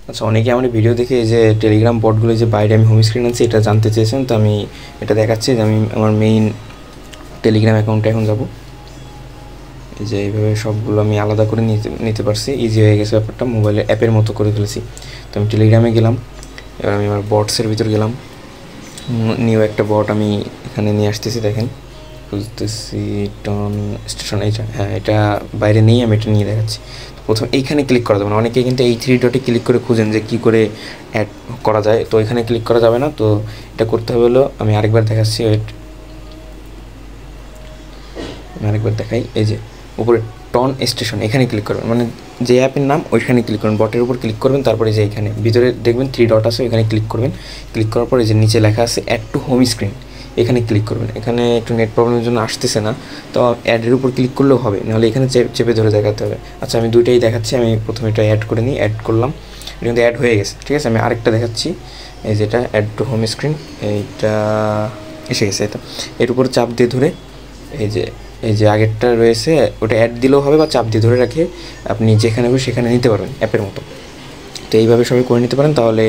আচ্ছা, অনেকে আমার ভিডিও দেখে এই যে টেলিগ্রাম বটগুলো যে বাইরে আমি হোম স্ক্রিন আনছি এটা জানতে চেয়েছেন, তো আমি এটা দেখাচ্ছি যে আমি আমার মেইন টেলিগ্রাম অ্যাকাউন্টে এখন যাব। এই যে এইভাবে সবগুলো আমি আলাদা করে নিতে পারছি, ইজি হয়ে গেছে ব্যাপারটা, মোবাইলের অ্যাপের মতো করে ফেলেছি। তো আমি টেলিগ্রামে গেলাম, এবার আমি আমার বটসের ভিতর গেলাম, নিউ একটা বট আমি এখানে নিয়ে আসতেছি, দেখেন বুঝতেছি টন স্টেশন, এইটা হ্যাঁ এটা বাইরে নেই, আমি এটা নিয়ে দেখাচ্ছি। প্রথম এইখানে ক্লিক করা যাবে না, অনেকে কিন্তু এই 3 ডটে ক্লিক করে খুঁজেন যে কী করে অ্যাড করা যায়, তো এখানে ক্লিক করা যাবে না। তো এটা করতে হবে হলো, আমি আরেকবার দেখাচ্ছি, আরেকবার দেখাই। এই যে উপরে টন স্টেশন এখানে ক্লিক করবেন, মানে যে অ্যাপের নাম ওইখানে ক্লিক করবেন, বটের উপর ক্লিক করবেন, তারপরে যে এখানে ভিতরে দেখবেন 3 ডট আছে, ওইখানে ক্লিক করবেন। ক্লিক করার পরে যে নিচে লেখা আছে অ্যাড টু হোম স্ক্রিন, এখানে ক্লিক করবেন। এখানে একটু নেট প্রবলেমের জন্য আসতেছে না, তো অ্যাডের উপর ক্লিক করলেও হবে, নাহলে এখানে চেপে ধরে দেখাতে হবে। আচ্ছা, আমি দুইটাই দেখাচ্ছি, আমি প্রথমে এটা অ্যাড করে নিই, অ্যাড করলাম, এটা কিন্তু অ্যাড হয়ে গেছে, ঠিক আছে। আমি আরেকটা দেখাচ্ছি, এই যেটা অ্যাড টু হোম স্ক্রিন, এইটা এসে গেছে। এটা এর উপর চাপ দিয়ে ধরে এই যে আগেরটা রয়েছে ওটা অ্যাড দিলেও হবে, বা চাপ দিয়ে ধরে রাখে আপনি যেখানে সেখানে নিতে পারবেন অ্যাপের মতো। তো এইভাবে সবাই করে নিতে পারেন, তাহলে